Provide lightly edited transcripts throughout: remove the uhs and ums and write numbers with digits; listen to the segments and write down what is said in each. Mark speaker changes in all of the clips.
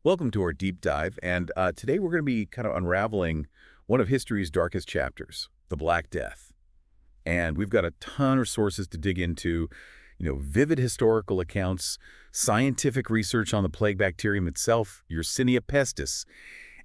Speaker 1: Welcome to our deep dive, and today we're going to be kind of unraveling one of history's darkest chapters, the Black Death. And we've got a ton of sources to dig into, vivid historical accounts, scientific research on the plague bacterium itself, Yersinia pestis,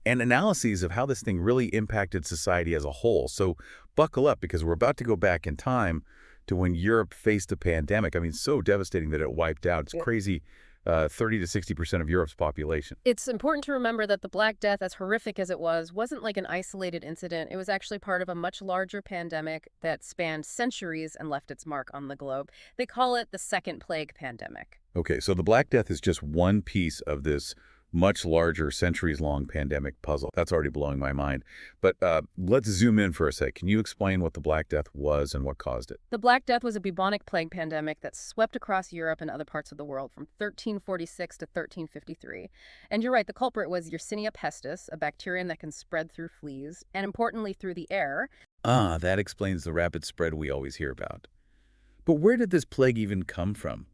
Speaker 1: and analyses of how this thing really impacted society as a whole. So buckle up because we're about to go back in time to when Europe faced a pandemic. I mean, so devastating that it wiped out. It's crazy. 30 to 60% of Europe's population.
Speaker 2: It's important to remember that the Black Death, as horrific as it wasn't like an isolated incident. It was actually part of a much larger pandemic that spanned centuries and left its mark on the globe. They call it the Second Plague Pandemic.
Speaker 1: Okay, so the Black Death is just one piece of this much larger, centuries-long pandemic puzzle. That's already blowing my mind. But let's zoom in for a sec. Can you explain what the Black Death was and what caused it?
Speaker 2: The Black Death was a bubonic plague pandemic that swept across Europe and other parts of the world from 1346 to 1353. And you're right, the culprit was Yersinia pestis, a bacterium that can spread through fleas, and importantly through the air.
Speaker 1: Ah, that explains the rapid spread we always hear about. But where did this plague even come from?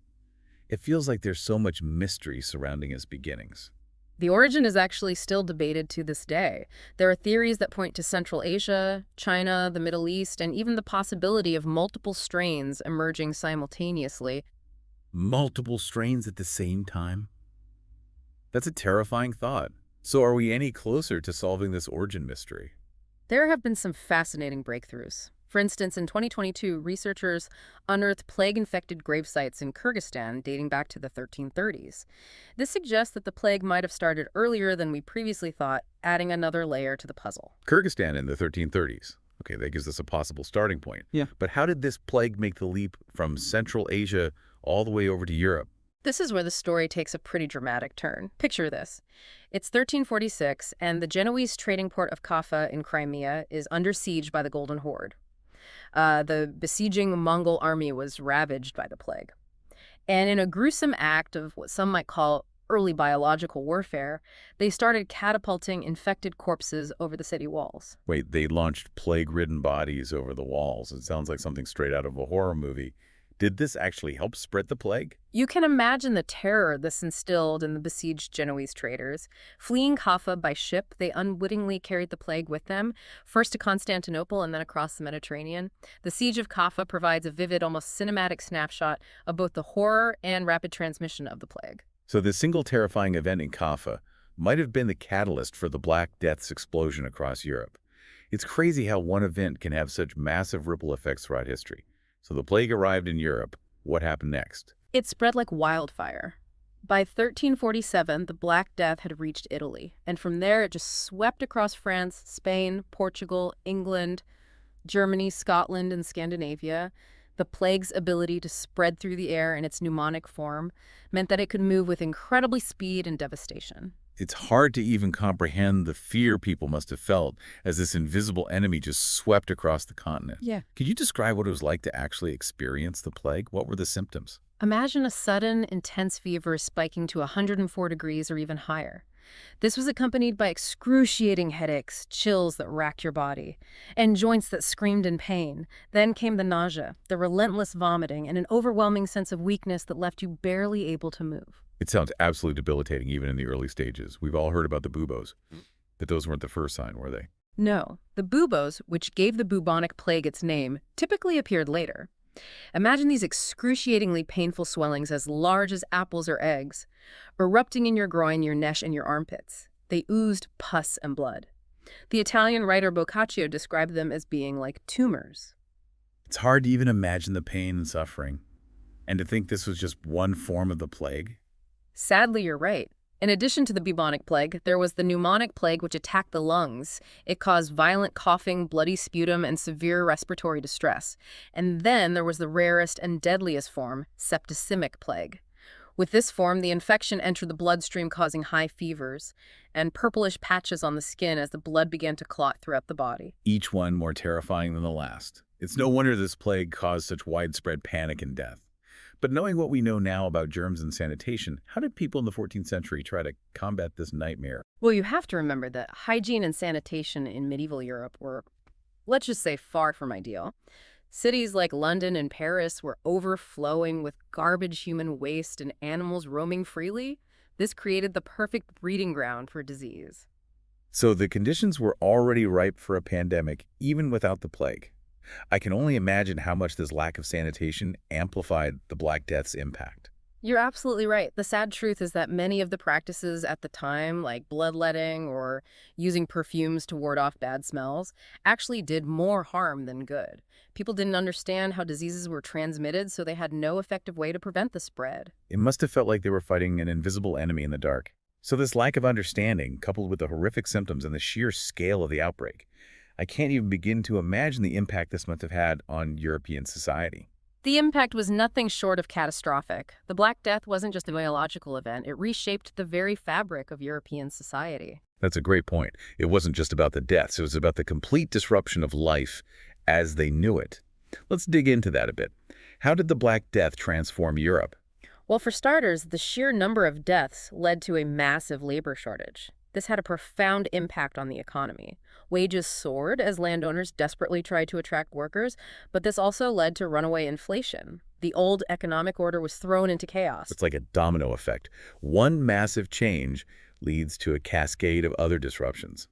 Speaker 1: It feels like there's so much mystery surrounding its beginnings.
Speaker 2: The origin is actually still debated to this day. There are theories that point to Central Asia, China, the Middle East, and even the possibility of multiple strains emerging simultaneously.
Speaker 1: Multiple strains at the same time? That's a terrifying thought. So are we any closer to solving this origin mystery?
Speaker 2: There have been some fascinating breakthroughs. For instance, in 2022, researchers unearthed plague-infected grave sites in Kyrgyzstan dating back to the 1330s. This suggests that the plague might have started earlier than we previously thought, adding another layer to the puzzle.
Speaker 1: Kyrgyzstan in the 1330s. Okay, that gives us a possible starting point. Yeah. But how did this plague make the leap from Central Asia all the way over to Europe?
Speaker 2: This is where the story takes a pretty dramatic turn. Picture this. It's 1346, and the Genoese trading port of Kaffa in Crimea is under siege by the Golden Horde. The besieging Mongol army was ravaged by the plague. And in a gruesome act of what some might call early biological warfare, they started catapulting infected corpses over the city walls.
Speaker 1: Wait, they launched plague-ridden bodies over the walls. It sounds like something straight out of a horror movie. Did this actually help spread the plague?
Speaker 2: You can imagine the terror this instilled in the besieged Genoese traders. Fleeing Kaffa by ship, they unwittingly carried the plague with them, first to Constantinople and then across the Mediterranean. The siege of Kaffa provides a vivid, almost cinematic snapshot of both the horror and rapid transmission of the plague.
Speaker 1: So this single terrifying event in Kaffa might have been the catalyst for the Black Death's explosion across Europe. It's crazy how one event can have such massive ripple effects throughout history. So the plague arrived in Europe. What happened next?
Speaker 2: It spread like wildfire. By 1347, the Black Death had reached Italy, and from there it just swept across France, Spain, Portugal, England, Germany, Scotland, and Scandinavia. The plague's ability to spread through the air in its pneumonic form meant that it could move with incredible speed and devastation.
Speaker 1: It's hard to even comprehend the fear people must have felt as this invisible enemy just swept across the continent.
Speaker 2: Yeah.
Speaker 1: Could you describe what it was like to actually experience the plague? What were the symptoms?
Speaker 2: Imagine a sudden, intense fever spiking to 104 degrees or even higher. This was accompanied by excruciating headaches, chills that racked your body, and joints that screamed in pain. Then came the nausea, the relentless vomiting, and an overwhelming sense of weakness that left you barely able to move.
Speaker 1: It sounds absolutely debilitating even in the early stages. We've all heard about the buboes, but those weren't the first sign, were they?
Speaker 2: No, the buboes, which gave the bubonic plague its name, typically appeared later. Imagine these excruciatingly painful swellings as large as apples or eggs, erupting in your groin, your neck, and your armpits. They oozed pus and blood. The Italian writer Boccaccio described them as being like tumors.
Speaker 1: It's hard to even imagine the pain and suffering. And to think this was just one form of the plague?
Speaker 2: Sadly, you're right. In addition to the bubonic plague, there was the pneumonic plague, which attacked the lungs. It caused violent coughing, bloody sputum, and severe respiratory distress. And then there was the rarest and deadliest form, septicemic plague. With this form, the infection entered the bloodstream, causing high fevers and purplish patches on the skin as the blood began to clot throughout the body.
Speaker 1: Each one more terrifying than the last. It's no wonder this plague caused such widespread panic and death. But knowing what we know now about germs and sanitation, how did people in the 14th century try to combat this nightmare?
Speaker 2: Well, you have to remember that hygiene and sanitation in medieval Europe were, let's just say, far from ideal. Cities like London and Paris were overflowing with garbage, human waste, and animals roaming freely. This created the perfect breeding ground for disease.
Speaker 1: So the conditions were already ripe for a pandemic, even without the plague. I can only imagine how much this lack of sanitation amplified the Black Death's impact.
Speaker 2: You're absolutely right. The sad truth is that many of the practices at the time, like bloodletting or using perfumes to ward off bad smells, actually did more harm than good. People didn't understand how diseases were transmitted, so they had no effective way to prevent the spread.
Speaker 1: It must have felt like they were fighting an invisible enemy in the dark. So this lack of understanding, coupled with the horrific symptoms and the sheer scale of the outbreak, I can't even begin to imagine the impact this must have had on European society.
Speaker 2: The impact was nothing short of catastrophic. The Black Death wasn't just a biological event, it reshaped the very fabric of European society.
Speaker 1: That's a great point. It wasn't just about the deaths, it was about the complete disruption of life as they knew it. Let's dig into that a bit. How did the Black Death transform Europe?
Speaker 2: Well, for starters, the sheer number of deaths led to a massive labor shortage. This had a profound impact on the economy. Wages soared as landowners desperately tried to attract workers, but this also led to runaway inflation. The old economic order was thrown into chaos.
Speaker 1: It's like a domino effect. One massive change leads to a cascade of other disruptions.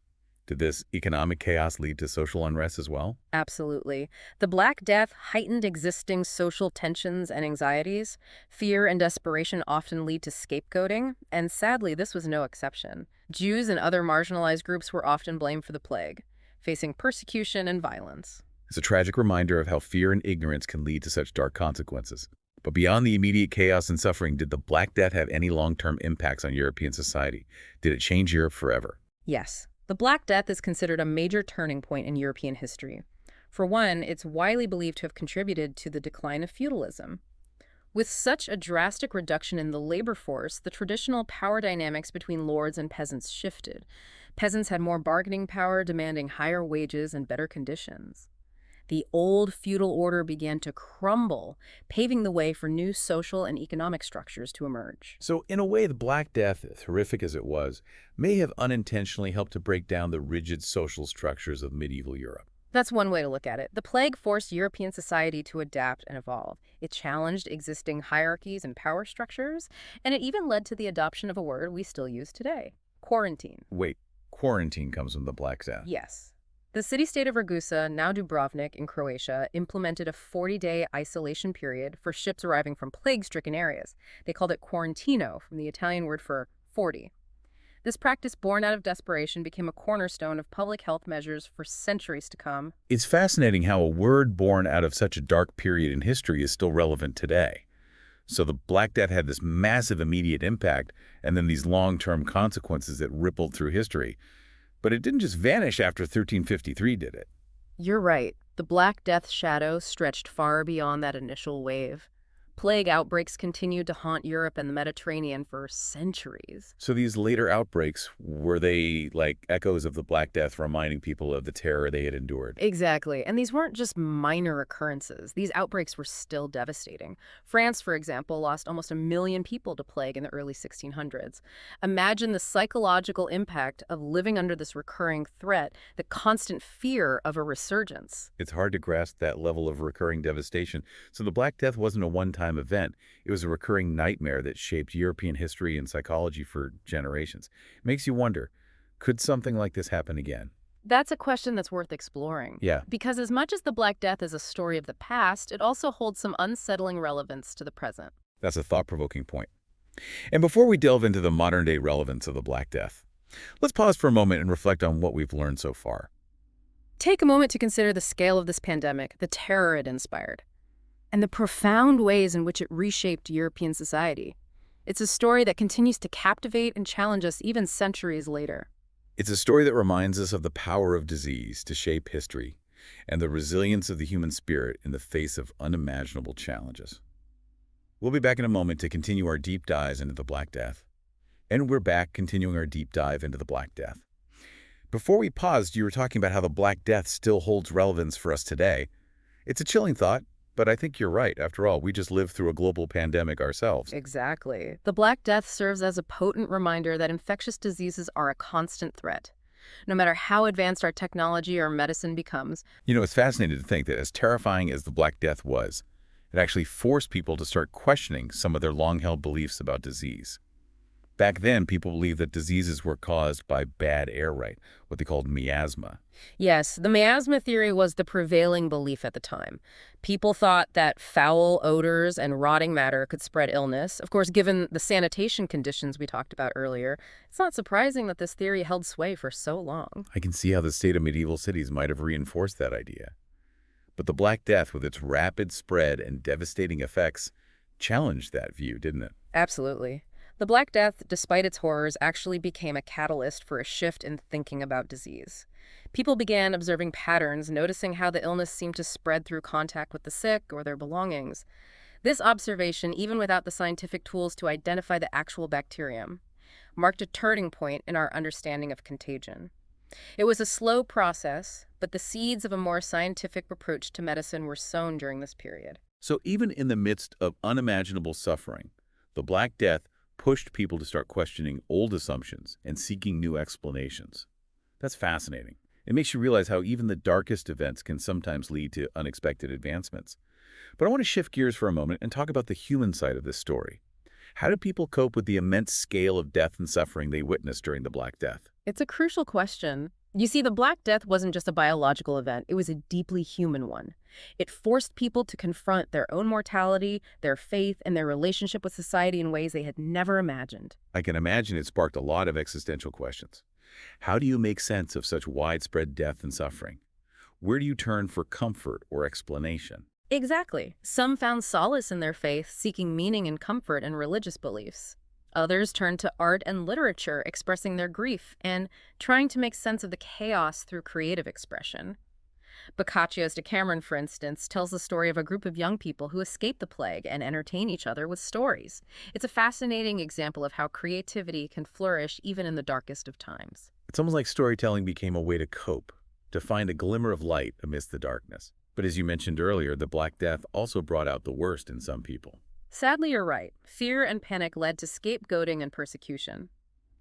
Speaker 1: Did this economic chaos lead to social unrest as well?
Speaker 2: Absolutely. The Black Death heightened existing social tensions and anxieties. Fear and desperation often lead to scapegoating, and sadly, this was no exception. Jews and other marginalized groups were often blamed for the plague, facing persecution and violence.
Speaker 1: It's a tragic reminder of how fear and ignorance can lead to such dark consequences. But beyond the immediate chaos and suffering, did the Black Death have any long-term impacts on European society? Did it change Europe forever?
Speaker 2: Yes. The Black Death is considered a major turning point in European history. For one, it's widely believed to have contributed to the decline of feudalism. With such a drastic reduction in the labor force, the traditional power dynamics between lords and peasants shifted. Peasants had more bargaining power, demanding higher wages and better conditions. The old feudal order began to crumble, paving the way for new social and economic structures to emerge.
Speaker 1: So in a way, the Black Death, horrific as it was, may have unintentionally helped to break down the rigid social structures of medieval Europe.
Speaker 2: That's one way to look at it. The plague forced European society to adapt and evolve. It challenged existing hierarchies and power structures, and it even led to the adoption of a word we still use today: quarantine.
Speaker 1: Wait, quarantine comes from the Black Death.
Speaker 2: Yes. The city-state of Ragusa, now Dubrovnik in Croatia, implemented a 40-day isolation period for ships arriving from plague-stricken areas. They called it quarantino, from the Italian word for 40. This practice, born out of desperation, became a cornerstone of public health measures for centuries to come.
Speaker 1: It's fascinating how a word born out of such a dark period in history is still relevant today. So the Black Death had this massive immediate impact, and then these long-term consequences that rippled through history. But it didn't just vanish after 1353, did it?
Speaker 2: You're right. The Black Death's shadow stretched far beyond that initial wave. Plague outbreaks continued to haunt Europe and the Mediterranean for centuries.
Speaker 1: So these later outbreaks, were they like echoes of the Black Death, reminding people of the terror they had endured?
Speaker 2: Exactly. And these weren't just minor occurrences. These outbreaks were still devastating. France, for example, lost almost 1 million people to plague in the early 1600s. Imagine the psychological impact of living under this recurring threat, the constant fear of a resurgence.
Speaker 1: It's hard to grasp that level of recurring devastation. So the Black Death wasn't a one-time event. It was a recurring nightmare that shaped European history and psychology for generations. It makes you wonder, could something like this happen again?
Speaker 2: That's a question that's worth exploring.
Speaker 1: Yeah.
Speaker 2: Because as much as the Black Death is a story of the past, it also holds some unsettling relevance to the present.
Speaker 1: That's a thought-provoking point. And before we delve into the modern-day relevance of the Black Death, let's pause for a moment and reflect on what we've learned so far.
Speaker 2: Take a moment to consider the scale of this pandemic, the terror it inspired, and the profound ways in which it reshaped European society. It's a story that continues to captivate and challenge us even centuries later.
Speaker 1: It's a story that reminds us of the power of disease to shape history and the resilience of the human spirit in the face of unimaginable challenges. We'll be back in a moment to continue our deep dives into the Black Death. And we're back continuing our deep dive into the Black Death. Before we paused, you were talking about how the Black Death still holds relevance for us today. It's a chilling thought, but I think you're right. After all, we just lived through a global pandemic ourselves.
Speaker 2: Exactly. The Black Death serves as a potent reminder that infectious diseases are a constant threat. No matter how advanced our technology or medicine becomes.
Speaker 1: You know, it's fascinating to think that as terrifying as the Black Death was, it actually forced people to start questioning some of their long-held beliefs about disease. Back then, people believed that diseases were caused by bad air, right? What they called miasma.
Speaker 2: Yes, the miasma theory was the prevailing belief at the time. People thought that foul odors and rotting matter could spread illness. Of course, given the sanitation conditions we talked about earlier, it's not surprising that this theory held sway for so long.
Speaker 1: I can see how the state of medieval cities might have reinforced that idea. But the Black Death, with its rapid spread and devastating effects, challenged that view, didn't it?
Speaker 2: Absolutely. The Black Death, despite its horrors, actually became a catalyst for a shift in thinking about disease. People began observing patterns, noticing how the illness seemed to spread through contact with the sick or their belongings. This observation, even without the scientific tools to identify the actual bacterium, marked a turning point in our understanding of contagion. It was a slow process, but the seeds of a more scientific approach to medicine were sown during this period.
Speaker 1: So even in the midst of unimaginable suffering, the Black Death pushed people to start questioning old assumptions and seeking new explanations. That's fascinating. It makes you realize how even the darkest events can sometimes lead to unexpected advancements. But I want to shift gears for a moment and talk about the human side of this story. How do people cope with the immense scale of death and suffering they witnessed during the Black Death?
Speaker 2: It's a crucial question. You see, the Black Death wasn't just a biological event, it was a deeply human one. It forced people to confront their own mortality, their faith, and their relationship with society in ways they had never imagined.
Speaker 1: I can imagine it sparked a lot of existential questions. How do you make sense of such widespread death and suffering? Where do you turn for comfort or explanation?
Speaker 2: Exactly. Some found solace in their faith, seeking meaning and comfort in religious beliefs. Others turned to art and literature, expressing their grief and trying to make sense of the chaos through creative expression. Boccaccio's Decameron, for instance, tells the story of a group of young people who escape the plague and entertain each other with stories. It's a fascinating example of how creativity can flourish even in the darkest of times.
Speaker 1: It's almost like storytelling became a way to cope, to find a glimmer of light amidst the darkness. But as you mentioned earlier, the Black Death also brought out the worst in some people.
Speaker 2: Sadly, you're right. Fear and panic led to scapegoating and persecution.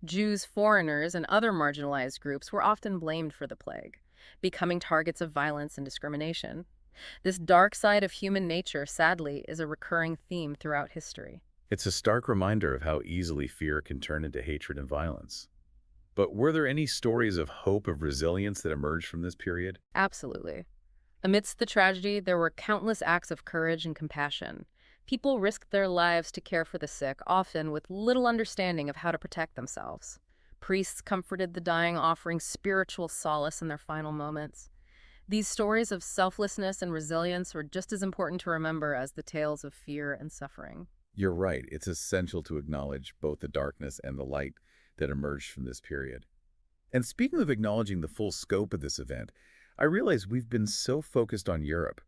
Speaker 2: Jews, foreigners, and other marginalized groups were often blamed for the plague, becoming targets of violence and discrimination. This dark side of human nature, sadly, is a recurring theme throughout history.
Speaker 1: It's a stark reminder of how easily fear can turn into hatred and violence. But were there any stories of hope, of resilience that emerged from this period?
Speaker 2: Absolutely. Amidst the tragedy, there were countless acts of courage and compassion. People risked their lives to care for the sick, often with little understanding of how to protect themselves. Priests comforted the dying, offering spiritual solace in their final moments. These stories of selflessness and resilience were just as important to remember as the tales of fear and suffering.
Speaker 1: You're right. It's essential to acknowledge both the darkness and the light that emerged from this period. And speaking of acknowledging the full scope of this event, I realize we've been so focused on Europe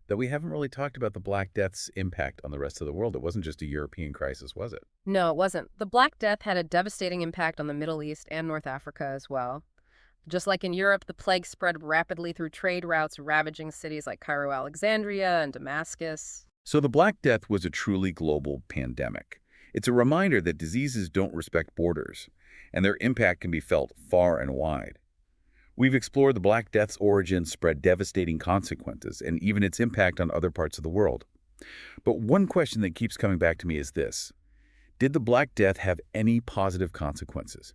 Speaker 1: that we haven't really talked about the Black Death's impact on the rest of the world. It wasn't just a European crisis, was it?
Speaker 2: No, it wasn't. The Black Death had a devastating impact on the Middle East and North Africa as well. Just like in Europe, the plague spread rapidly through trade routes, ravaging cities like Cairo, Alexandria, and Damascus.
Speaker 1: So the Black Death was a truly global pandemic. It's a reminder that diseases don't respect borders, and their impact can be felt far and wide. We've explored the Black Death's origin, spread devastating consequences, and even its impact on other parts of the world. But one question that keeps coming back to me is this. Did the Black Death have any positive consequences?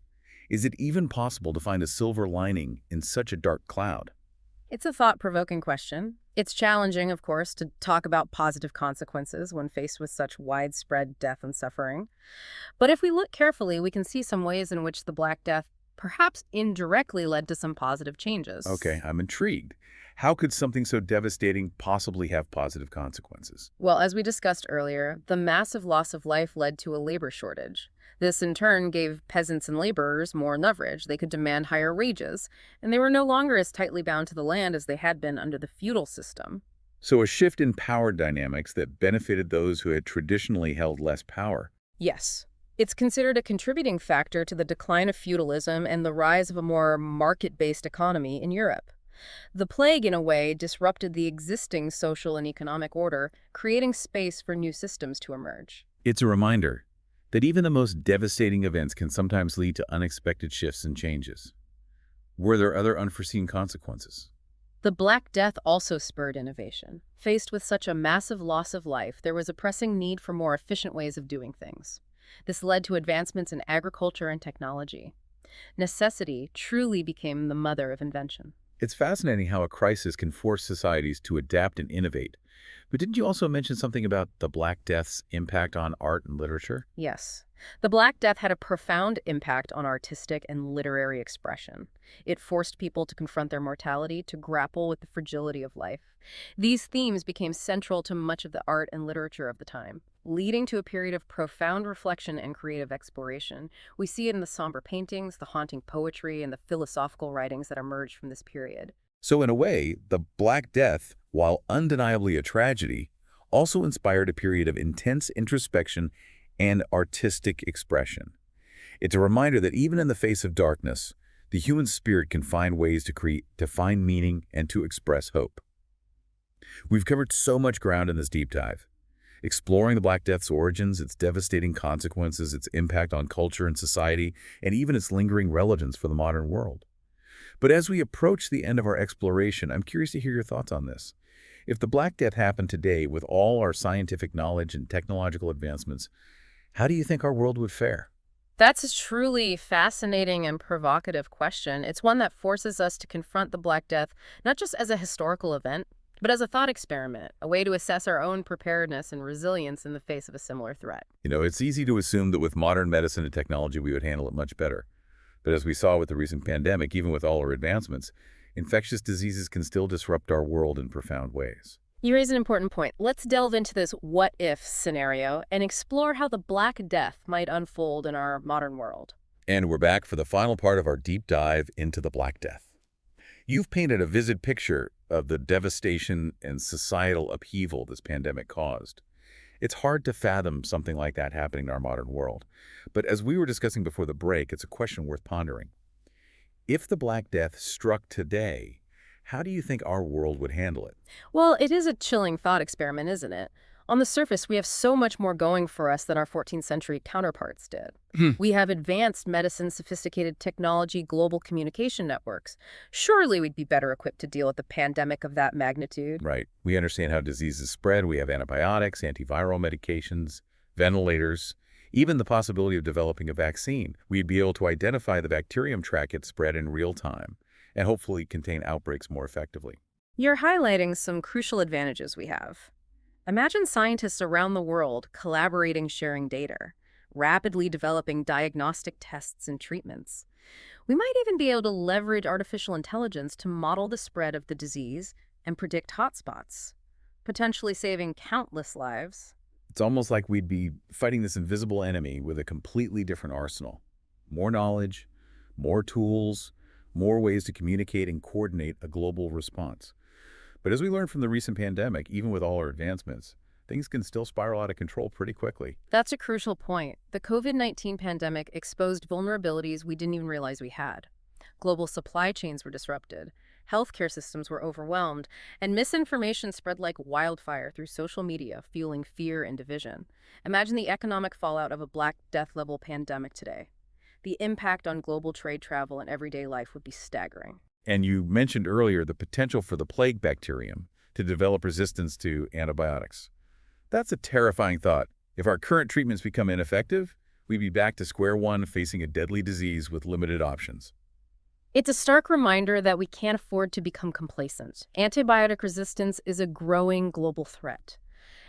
Speaker 1: Is it even possible to find a silver lining in such a dark cloud?
Speaker 2: It's a thought-provoking question. It's challenging, of course, to talk about positive consequences when faced with such widespread death and suffering. But if we look carefully, we can see some ways in which the Black Death perhaps indirectly led to some positive changes.
Speaker 1: Okay, I'm intrigued. How could something so devastating possibly have positive consequences?
Speaker 2: Well, as we discussed earlier, the massive loss of life led to a labor shortage. This, in turn, gave peasants and laborers more leverage. They could demand higher wages, and they were no longer as tightly bound to the land as they had been under the feudal system.
Speaker 1: So a shift in power dynamics that benefited those who had traditionally held less power.
Speaker 2: Yes. It's considered a contributing factor to the decline of feudalism and the rise of a more market-based economy in Europe. The plague, in a way, disrupted the existing social and economic order, creating space for new systems to emerge.
Speaker 1: It's a reminder that even the most devastating events can sometimes lead to unexpected shifts and changes. Were there other unforeseen consequences?
Speaker 2: The Black Death also spurred innovation. Faced with such a massive loss of life, there was a pressing need for more efficient ways of doing things. This led to advancements in agriculture and technology. Necessity truly became the mother of invention.
Speaker 1: It's fascinating how a crisis can force societies to adapt and innovate. But didn't you also mention something about the Black Death's impact on art and literature?
Speaker 2: Yes. The Black Death had a profound impact on artistic and literary expression. It forced people to confront their mortality, to grapple with the fragility of life. These themes became central to much of the art and literature of the time, leading to a period of profound reflection and creative exploration. We see it in the somber paintings, the haunting poetry, and the philosophical writings that emerged from this period.
Speaker 1: So in a way, the Black Death, while undeniably a tragedy, also inspired a period of intense introspection and artistic expression. It's a reminder that even in the face of darkness, the human spirit can find ways to find meaning and to express hope. We've covered so much ground in this deep dive, exploring the Black Death's origins, its devastating consequences, its impact on culture and society, and even its lingering relevance for the modern world. But as we approach the end of our exploration, I'm curious to hear your thoughts on this. If the Black Death happened today with all our scientific knowledge and technological advancements, how do you think our world would fare?
Speaker 2: That's a truly fascinating and provocative question. It's one that forces us to confront the Black Death not just as a historical event, but as a thought experiment, a way to assess our own preparedness and resilience in the face of a similar threat.
Speaker 1: It's easy to assume that with modern medicine and technology, we would handle it much better. But as we saw with the recent pandemic, even with all our advancements, infectious diseases can still disrupt our world in profound ways.
Speaker 2: You raise an important point. Let's delve into this what-if scenario and explore how the Black Death might unfold in our modern world.
Speaker 1: And we're back for the final part of our deep dive into the Black Death. You've painted a vivid picture of the devastation and societal upheaval this pandemic caused. It's hard to fathom something like that happening in our modern world. But as we were discussing before the break, it's a question worth pondering. If the Black Death struck today, how do you think our world would handle it?
Speaker 2: Well, it is a chilling thought experiment, isn't it? On the surface, we have so much more going for us than our 14th century counterparts did. We have advanced medicine, sophisticated technology, global communication networks. Surely we'd be better equipped to deal with a pandemic of that magnitude.
Speaker 1: Right. We understand how diseases spread. We have antibiotics, antiviral medications, ventilators, even the possibility of developing a vaccine. We'd be able to identify the bacterium track it spread in real time and hopefully contain outbreaks more effectively.
Speaker 2: You're highlighting some crucial advantages we have. Imagine scientists around the world collaborating, sharing data, rapidly developing diagnostic tests and treatments. We might even be able to leverage artificial intelligence to model the spread of the disease and predict hotspots, potentially saving countless lives.
Speaker 1: It's almost like we'd be fighting this invisible enemy with a completely different arsenal. More knowledge, more tools, more ways to communicate and coordinate a global response. But as we learned from the recent pandemic, even with all our advancements, things can still spiral out of control pretty quickly.
Speaker 2: That's a crucial point. The COVID-19 pandemic exposed vulnerabilities we didn't even realize we had. Global supply chains were disrupted, healthcare systems were overwhelmed, and misinformation spread like wildfire through social media, fueling fear and division. Imagine the economic fallout of a Black Death-level pandemic today. The impact on global trade, travel, and everyday life would be staggering.
Speaker 1: And you mentioned earlier the potential for the plague bacterium to develop resistance to antibiotics. That's a terrifying thought. If our current treatments become ineffective, we'd be back to square one facing a deadly disease with limited options.
Speaker 2: It's a stark reminder that we can't afford to become complacent. Antibiotic resistance is a growing global threat,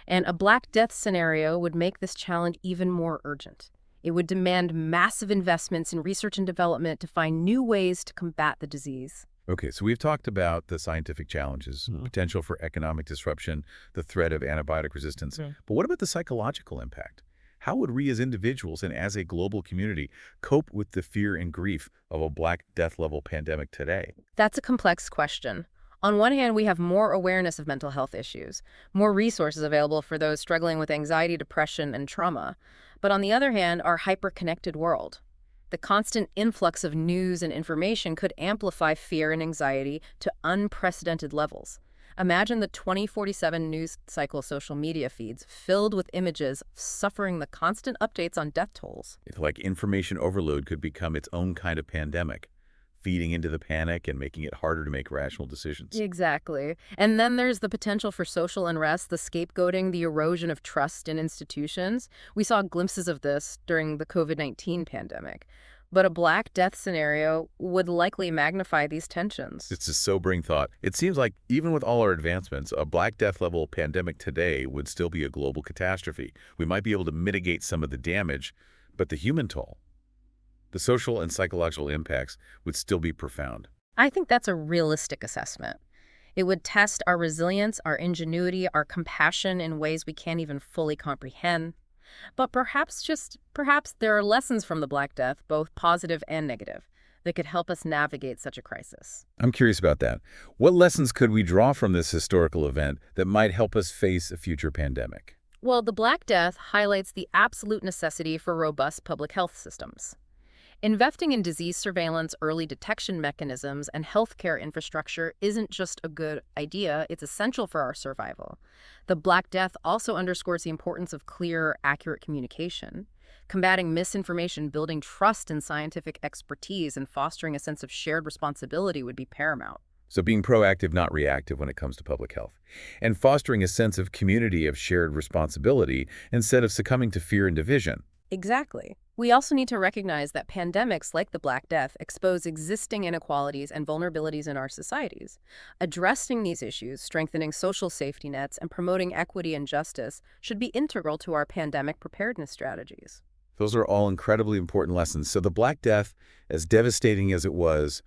Speaker 2: and a Black Death scenario would make this challenge even more urgent. It would demand massive investments in research and development to find new ways to combat the disease.
Speaker 1: Okay, so we've talked about the scientific challenges, potential for economic disruption, the threat of antibiotic resistance. But what about the psychological impact? How would we as individuals and as a global community cope with the fear and grief of a Black Death-level pandemic today?
Speaker 2: That's a complex question. On one hand, we have more awareness of mental health issues, more resources available for those struggling with anxiety, depression, and trauma. But on the other hand, our hyper-connected world. The constant influx of news and information could amplify fear and anxiety to unprecedented levels. Imagine the 20/47 news cycle social media feeds filled with images of suffering, the constant updates on death tolls.
Speaker 1: It's like information overload could become its own kind of pandemic. feeding into the panic and making it harder to make rational decisions.
Speaker 2: Exactly. And then there's the potential for social unrest, the scapegoating, the erosion of trust in institutions. We saw glimpses of this during the COVID-19 pandemic. But a Black Death scenario would likely magnify these tensions.
Speaker 1: It's a sobering thought. It seems like even with all our advancements, a Black Death level pandemic today would still be a global catastrophe. We might be able to mitigate some of the damage, but the human toll, the social and psychological impacts would still be profound.
Speaker 2: I think that's a realistic assessment. It would test our resilience, our ingenuity, our compassion in ways we can't even fully comprehend. But perhaps there are lessons from the Black Death, both positive and negative, that could help us navigate such a crisis.
Speaker 1: I'm curious about that. What lessons could we draw from this historical event that might help us face a future pandemic?
Speaker 2: Well, the Black Death highlights the absolute necessity for robust public health systems. Investing in disease surveillance, early detection mechanisms, and healthcare infrastructure isn't just a good idea, it's essential for our survival. The Black Death also underscores the importance of clear, accurate communication. Combating misinformation, building trust in scientific expertise, and fostering a sense of shared responsibility would be paramount.
Speaker 1: So being proactive, not reactive when it comes to public health. And fostering a sense of community of shared responsibility instead of succumbing to fear and division.
Speaker 2: Exactly. We also need to recognize that pandemics like the Black Death expose existing inequalities and vulnerabilities in our societies. Addressing these issues, strengthening social safety nets, and promoting equity and justice should be integral to our pandemic preparedness strategies.
Speaker 1: Those are all incredibly important lessons. So the Black Death, as devastating as it was,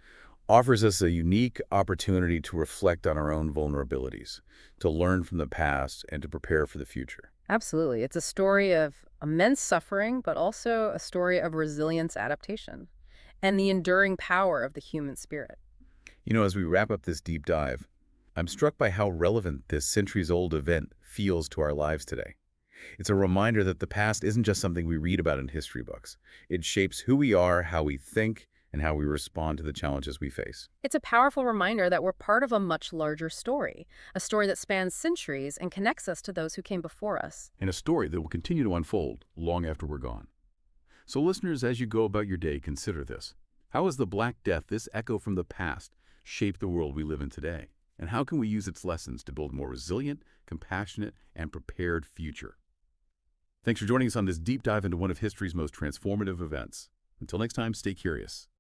Speaker 1: offers us a unique opportunity to reflect on our own vulnerabilities, to learn from the past, and to prepare for the future.
Speaker 2: Absolutely. It's a story of immense suffering, but also a story of resilience, adaptation, and the enduring power of the human spirit.
Speaker 1: You know, as we wrap up this deep dive, I'm struck by how relevant this centuries-old event feels to our lives today. It's a reminder that the past isn't just something we read about in history books. It shapes who we are, how we think, and how we respond to the challenges we face.
Speaker 2: It's a powerful reminder that we're part of a much larger story, a story that spans centuries and connects us to those who came before us.
Speaker 3: And a story that will continue to unfold long after we're gone. So listeners, as you go about your day, consider this. How has the Black Death, this echo from the past, shaped the world we live in today? And how can we use its lessons to build a more resilient, compassionate, and prepared future? Thanks for joining us on this deep dive into one of history's most transformative events. Until next time, stay curious.